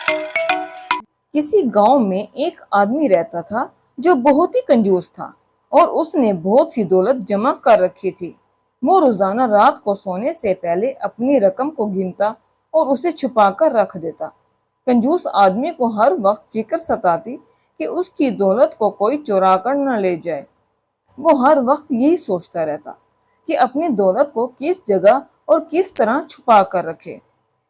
کسی گاؤں میں ایک آدمی رہتا تھا جو بہت ہی کنجوس تھا اور اس نے بہت سی دولت جمع کر رکھی تھی۔ وہ روزانہ رات کو سونے سے پہلے اپنی رقم کو گنتا اور اسے چھپا کر رکھ دیتا۔ کنجوس آدمی کو ہر وقت فکر ستاتی کہ اس کی دولت کو کوئی چورا کر نہ لے جائے۔ وہ ہر وقت یہی سوچتا رہتا کہ اپنی دولت کو کس جگہ اور کس طرح چھپا کر رکھے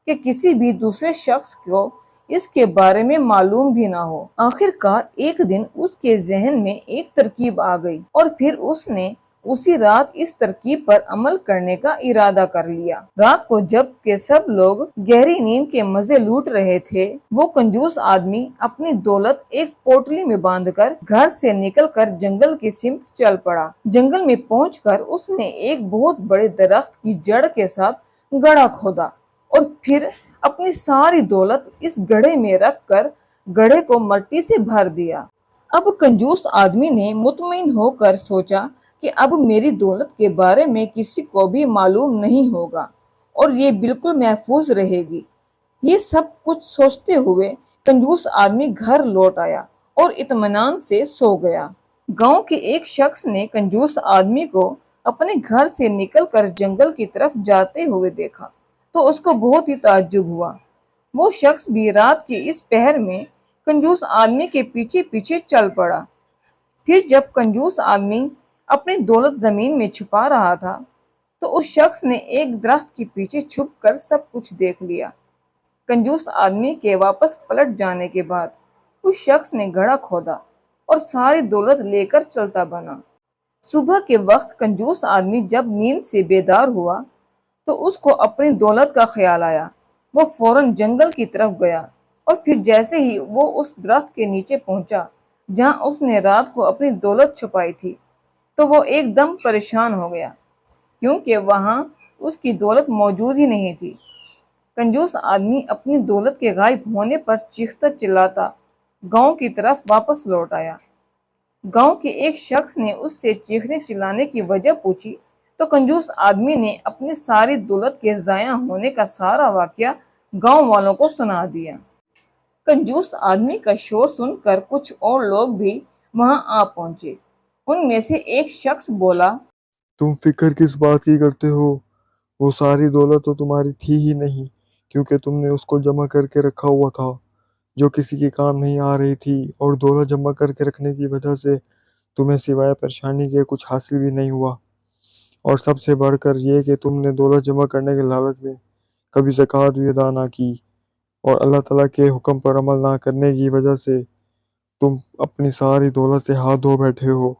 کہ کسی بھی دوسرے شخص کو اس کے بارے میں معلوم بھی نہ ہو۔ آخر کار ایک دن اس کے ذہن میں ایک ترکیب آ گئی اور پھر اس نے اسی رات اس ترکیب پر عمل کرنے کا ارادہ کر لیا۔ رات کو جب کہ سب لوگ گہری نیند کے مزے لوٹ رہے تھے، وہ کنجوس آدمی اپنی دولت ایک پوٹلی میں باندھ کر گھر سے نکل کر جنگل کی سمت چل پڑا۔ جنگل میں پہنچ کر اس نے ایک بہت بڑے درخت کی جڑ کے ساتھ گڑھا کھودا اور پھر اپنی ساری دولت اس گڑھے میں رکھ کر گڑھے کو مٹی سے بھر دیا۔ اب کنجوس آدمی نے مطمئن ہو کر سوچا کہ اب میری دولت کے بارے میں کسی کو بھی معلوم نہیں ہوگا اور یہ بالکل محفوظ رہے گی۔ یہ سب کچھ سوچتے ہوئے کنجوس آدمی گھر لوٹ آیا اور اطمینان سے سو گیا۔ گاؤں کے ایک شخص نے کنجوس آدمی کو اپنے گھر سے نکل کر جنگل کی طرف جاتے ہوئے دیکھا تو اس کو بہت ہی تعجب ہوا۔ وہ شخص بھی رات کے اس پہر میں کنجوس آدمی کے پیچھے پیچھے چل پڑا۔ پھر جب کنجوس آدمی اپنی دولت زمین میں چھپا رہا تھا تو اس شخص نے ایک درخت کے پیچھے چھپ کر سب کچھ دیکھ لیا۔ کنجوس آدمی کے واپس پلٹ جانے کے بعد اس شخص نے گڑھا کھودا اور ساری دولت لے کر چلتا بنا۔ صبح کے وقت کنجوس آدمی جب نیند سے بیدار ہوا تو اس کو اپنی دولت کا خیال آیا۔ وہ فوراً جنگل کی طرف گیا اور پھر جیسے ہی وہ اس درخت کے نیچے پہنچا جہاں اس نے رات کو اپنی دولت چھپائی تھی تو وہ ایک دم پریشان ہو گیا کیونکہ وہاں اس کی دولت موجود ہی نہیں تھی۔ کنجوس آدمی اپنی دولت کے غائب ہونے پر چیختا چلاتا گاؤں کی طرف واپس لوٹ آیا۔ گاؤں کے ایک شخص نے اس سے چیخنے چلانے کی وجہ پوچھی تو کنجوس آدمی نے اپنی ساری دولت کے ضائع ہونے کا سارا واقعہ گاؤں والوں کو سنا دیا۔ کنجوس آدمی کا شور سن کر کچھ اور لوگ بھی وہاں آ پہنچے۔ ان میں سے ایک شخص بولا، تم فکر کس بات کی کرتے ہو؟ وہ ساری دولت تو تمہاری تھی ہی نہیں، کیونکہ تم نے اس کو جمع کر کے رکھا ہوا تھا جو کسی کے کام نہیں آ رہی تھی، اور دولت جمع کر کے رکھنے کی وجہ سے تمہیں سوائے پریشانی کے کچھ حاصل بھی نہیں ہوا، اور سب سے بڑھ کر یہ کہ تم نے دولت جمع کرنے کے لالچ میں کبھی زکوٰۃ بھی ادا نہ کی، اور اللہ تعالیٰ کے حکم پر عمل نہ کرنے کی وجہ سے تم اپنی ساری دولت سے ہاتھ دھو بیٹھے ہو۔